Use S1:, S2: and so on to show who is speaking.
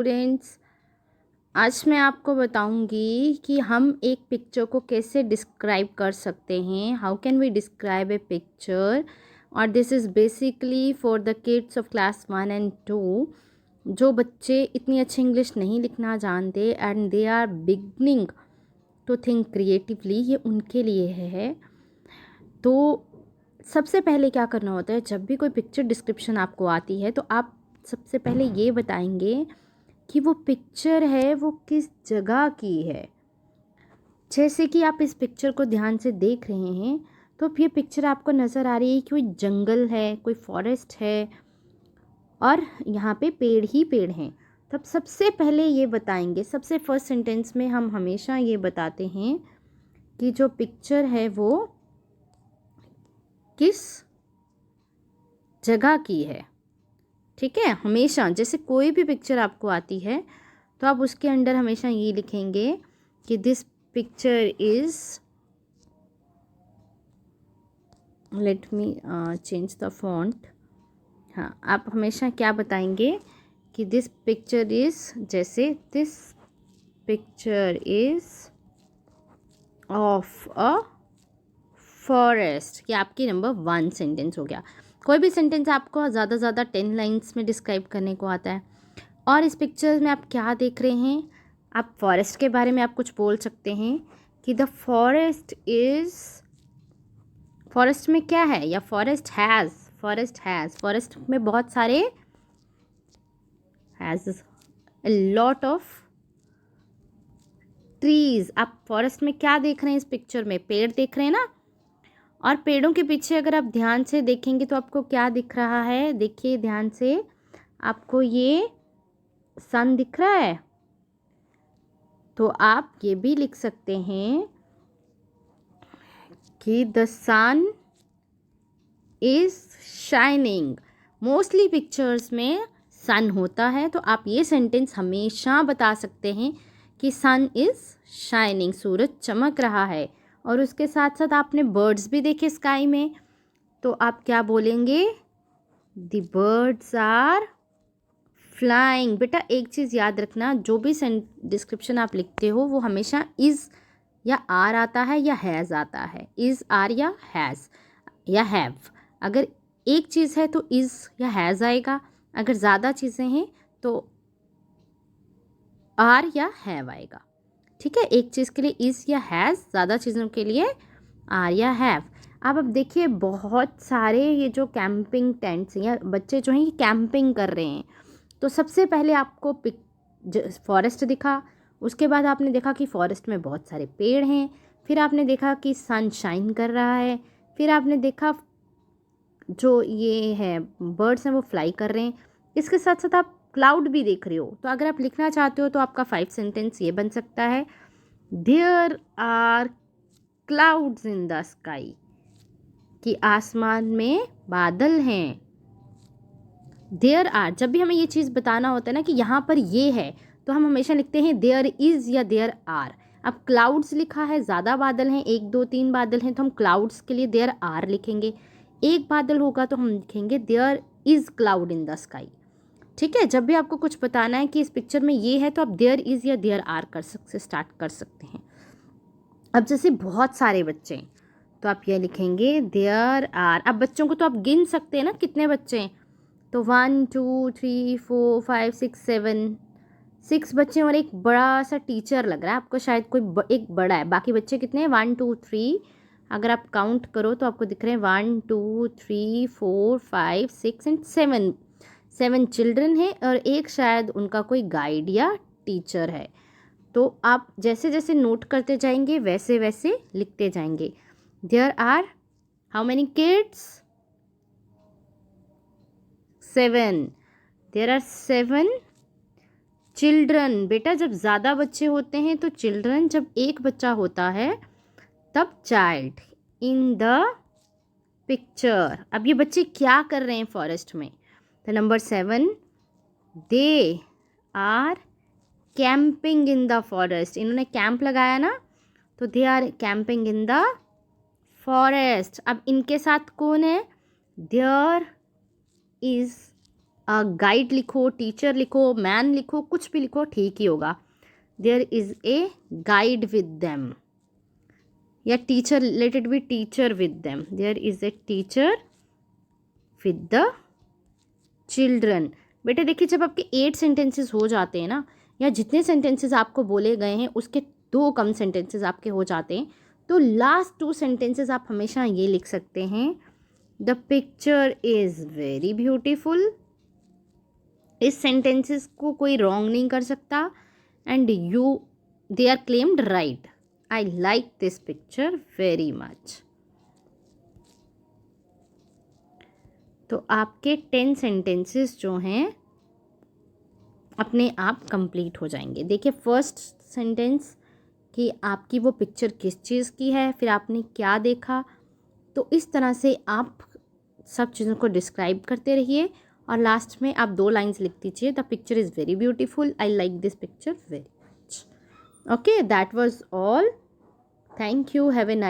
S1: Students, आज मैं आपको बताऊंगी कि हम एक पिक्चर को कैसे डिस्क्राइब कर सकते हैं। How can we describe a picture. और this is basically for the kids of class 1 and 2, जो बच्चे इतनी अच्छी इंग्लिश नहीं लिखना जानते and they are beginning to think creatively. ये उनके लिए है। तो सबसे पहले क्या करना होता है, जब भी कोई पिक्चर डिस्क्रिप्शन आपको आती है तो आप सबसे पहले ये बताएंगे कि वो पिक्चर है वो किस जगह की है। जैसे कि आप इस पिक्चर को ध्यान से देख रहे हैं तो अब ये पिक्चर आपको नज़र आ रही है कि कोई जंगल है, कोई फॉरेस्ट है और यहाँ पे पेड़ ही पेड़ हैं। तब सबसे पहले ये बताएंगे, सबसे फर्स्ट सेंटेंस में हम हमेशा ये बताते हैं कि जो पिक्चर है वो किस जगह की है। ठीक है, हमेशा जैसे कोई भी पिक्चर आपको आती है तो आप उसके अंदर हमेशा ये लिखेंगे कि this picture is, let me change the font. हाँ, आप हमेशा क्या बताएंगे कि दिस पिक्चर इज़, जैसे this picture is of a forest. ये आपकी नंबर 1 सेंटेंस हो गया। कोई भी सेंटेंस आपको ज़्यादा से ज़्यादा 10 लाइन्स में डिस्क्राइब करने को आता है। और इस पिक्चर में आप क्या देख रहे हैं, आप फॉरेस्ट के बारे में आप कुछ बोल सकते हैं कि द फॉरेस्ट इज़, फॉरेस्ट में क्या है, या फॉरेस्ट में बहुत सारे, has a lot of trees. आप फॉरेस्ट में क्या देख रहे हैं, इस पिक्चर में पेड़ देख रहे हैं ना। और पेड़ों के पीछे अगर आप ध्यान से देखेंगे तो आपको क्या दिख रहा है, देखिए ध्यान से, आपको ये सन दिख रहा है। तो आप ये भी लिख सकते हैं कि the sun is shining. Mostly pictures में सन होता है, तो आप ये सेंटेंस हमेशा बता सकते हैं कि सन इज़ शाइनिंग, सूरज चमक रहा है। और उसके साथ साथ आपने बर्ड्स भी देखे स्काई में, तो आप क्या बोलेंगे, द बर्ड्स आर फ्लाइंग। बेटा एक चीज़ याद रखना, जो भी डिस्क्रिप्शन आप लिखते हो वो हमेशा इज़ या आर आता है या हैज़ आता है, इज़ आर या हैज़ या हैव। अगर एक चीज़ है तो इज़ या हैज़ आएगा, अगर ज़्यादा चीज़ें हैं तो आर या हैव आएगा। ठीक है, एक चीज़ के लिए इज़ या हैज़, ज़्यादा चीज़ों के लिए आर या हैव। अब देखिए बहुत सारे ये जो कैंपिंग टेंट्स या बच्चे जो हैं ये कैंपिंग कर रहे हैं। तो सबसे पहले आपको फॉरेस्ट दिखा, उसके बाद आपने देखा कि फॉरेस्ट में बहुत सारे पेड़ हैं, फिर आपने देखा कि सन शाइन कर रहा है, फिर आपने देखा जो ये है बर्ड्स हैं वो फ्लाई कर रहे हैं। इसके साथ साथ आप क्लाउड भी देख रहे हो। तो अगर आप लिखना चाहते हो तो आपका 5 सेंटेंस ये बन सकता है, there are clouds in the sky, कि आसमान में बादल हैं। देयर आर, जब भी हमें ये चीज़ बताना होता है ना कि यहाँ पर ये है, तो हम हमेशा लिखते हैं देयर इज़ या देयर आर। अब क्लाउड्स लिखा है, ज़्यादा बादल हैं, 1 2 3 बादल हैं, तो हम क्लाउड्स के लिए देयर आर लिखेंगे। एक बादल होगा तो हम लिखेंगे there is cloud in the sky. ठीक है, जब भी आपको कुछ बताना है कि इस पिक्चर में ये है तो आप देयर इज़ या देयर आर कर सकते, स्टार्ट कर सकते हैं। अब जैसे बहुत सारे बच्चे हैं तो आप ये लिखेंगे देयर आर। अब बच्चों को तो आप गिन सकते हैं ना कितने बच्चे हैं, तो 1 2 3 4 5 6 7, 6 बच्चे और एक बड़ा सा टीचर लग रहा है आपको, शायद कोई एक बड़ा है। बाकी बच्चे कितने हैं, 1 2 3, अगर आप काउंट करो तो आपको दिख रहे हैं 1 2 3 4 5 6 एंड 7, 7 चिल्ड्रन हैं और एक शायद उनका कोई गाइड या टीचर है। तो आप जैसे जैसे नोट करते जाएंगे वैसे वैसे लिखते जाएंगे। There are how many kids, 7, there are 7 children. बेटा जब ज़्यादा बच्चे होते हैं तो चिल्ड्रन, जब एक बच्चा होता है तब चाइल्ड। इन द पिक्चर, अब ये बच्चे क्या कर रहे हैं फॉरेस्ट में, तो number 7, they are camping in the forest. इन्होंने कैंप लगाया ना, तो they are camping in the forest. अब इनके साथ कौन है, देयर इज़ गाइड लिखो, टीचर लिखो, मैन लिखो, कुछ भी लिखो ठीक ही होगा. There is a guide with them, या teacher, let it be teacher with them. There is a teacher with the children. बेटे देखिए, जब आपके 8 सेंटेंसेस हो जाते हैं ना, या जितने सेंटेंसेस आपको बोले गए हैं उसके 2 कम सेंटेंसेस आपके हो जाते हैं, तो लास्ट 2 सेंटेंसेस आप हमेशा ये लिख सकते हैं, the picture is very beautiful. इस सेंटेंसेस को कोई रॉन्ग नहीं कर सकता. And you, they are claimed right. I like this picture very much. तो आपके 10 सेंटेंसेस जो हैं अपने आप कंप्लीट हो जाएंगे. देखिए, फर्स्ट सेंटेंस कि आपकी वो पिक्चर किस चीज़ की है, फिर आपने क्या देखा. तो इस तरह से आप सब चीज़ों को डिस्क्राइब करते रहिए, और लास्ट में आप 2 लाइन्स लिख दीजिए, the picture is very beautiful, I like this picture very much. Okay, that was all. Thank you. Have a nice